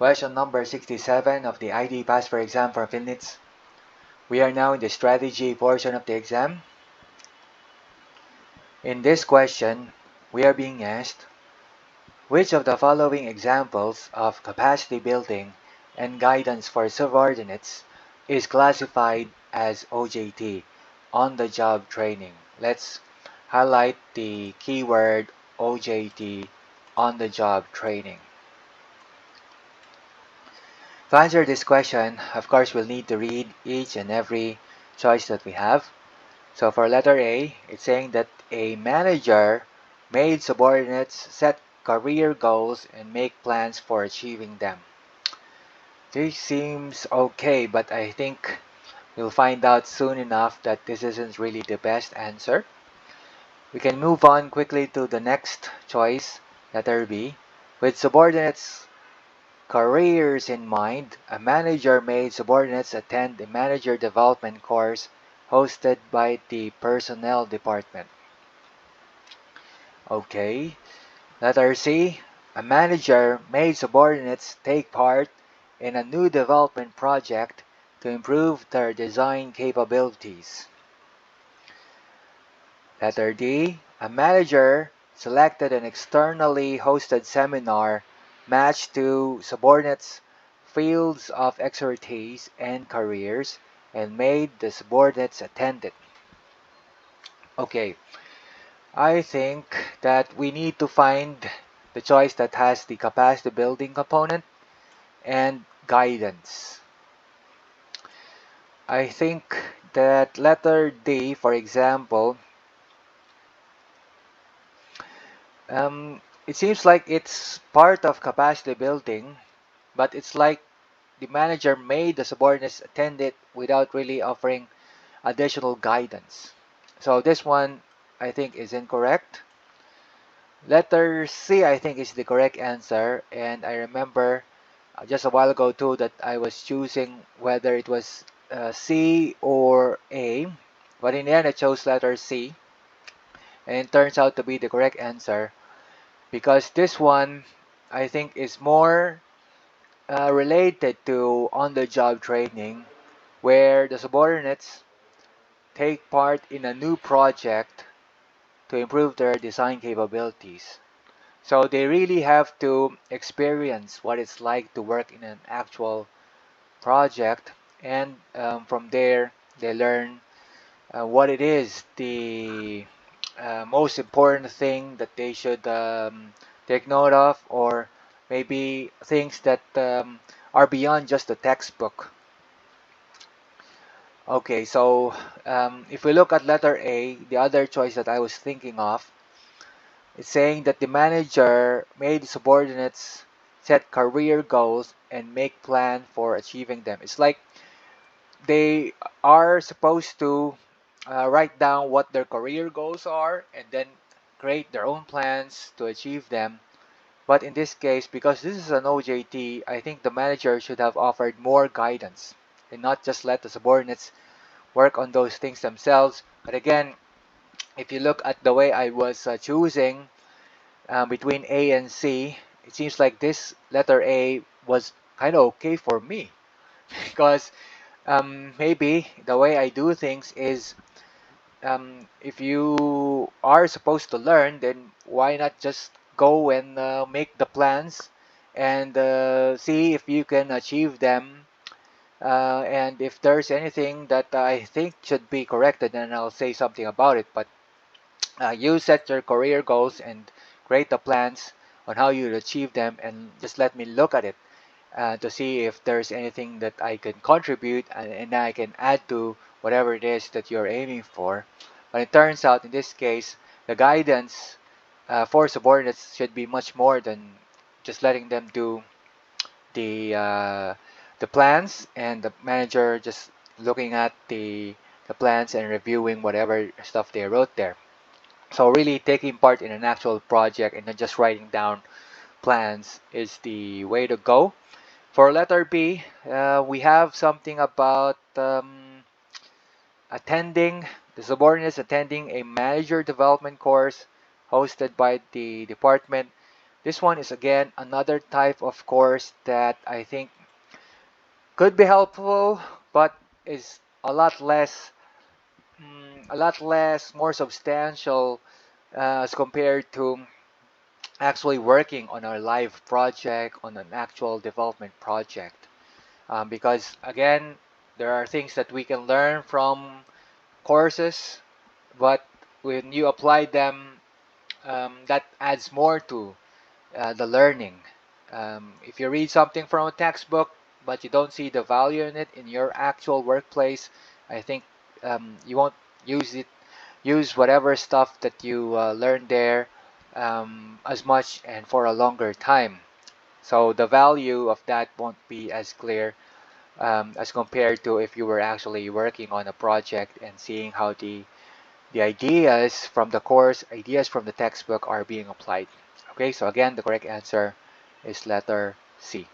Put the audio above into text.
Question number 67 of the ID Pass for exam for PhilNITS. We are now in the strategy portion of the exam. In this question, we are being asked, which of the following examples of capacity building and guidance for subordinates is classified as OJT, on-the-job training? Let's highlight the keyword OJT, on-the-job training. To answer this question, of course, we'll need to read each and every choice that we have. So for letter A, it's saying that a manager made subordinates set career goals and make plans for achieving them. This seems okay, but I think we'll find out soon enough that this isn't really the best answer. We can move on quickly to the next choice, letter B. With subordinates careers in mind, a manager made subordinates attend a manager development course hosted by the personnel department. Okay. Letter C. A manager made subordinates take part in a new development project to improve their design capabilities. Letter D. A manager selected an externally hosted seminar matched to subordinates' fields of expertise and careers and made the subordinates attend it. Okay, I think that we need to find the choice that has the capacity building component and guidance. I think that letter D, for example, it seems like it's part of capacity building, but it's like the manager made the subordinates attend it without really offering additional guidance. So this one, I think, is incorrect. Letter C, I think, is the correct answer, and I remember just a while ago too that I was choosing whether it was C or A, but in the end I chose letter C, and it turns out to be the correct answer because this one I think is more related to on-the-job training, where the subordinates take part in a new project to improve their design capabilities. So they really have to experience what it's like to work in an actual project, and from there they learn what it is the most important thing that they should take note of, or maybe things that are beyond just the textbook. Okay, so if we look at letter A, the other choice that I was thinking of, it's saying that the manager made subordinates set career goals and make plan for achieving them. It's like they are supposed to write down what their career goals are and then create their own plans to achieve them. But in this case, because this is an OJT, I think the manager should have offered more guidance and not just let the subordinates work on those things themselves. But again, if you look at the way I was choosing between A and C, it seems like this letter A was kind of okay for me because maybe the way I do things is if you are supposed to learn, then why not just go and make the plans and see if you can achieve them. And if there's anything that I think should be corrected, then I'll say something about it. But you set your career goals and create the plans on how you achieve them, and just let me look at it to see if there's anything that I can contribute and I can add to whatever it is that you're aiming for. But it turns out in this case, the guidance for subordinates should be much more than just letting them do the plans and the manager just looking at the plans and reviewing whatever stuff they wrote there. So really taking part in an actual project and not just writing down plans is the way to go. For letter B, we have something about attending, the subordinates attending a manager development course hosted by the department This one is again another type of course that I think could be helpful, but is a lot less, more substantial as compared to actually working on a live project, on an actual development project. Because again, there are things that we can learn from courses, but when you apply them, that adds more to the learning. If you read something from a textbook, but you don't see the value in it in your actual workplace, I think you won't use it, use whatever stuff that you learned there as much and for a longer time. So the value of that won't be as clear as compared to if you were actually working on a project and seeing how the ideas from the course, ideas from the textbook are being applied. Okay, so again, the correct answer is letter C.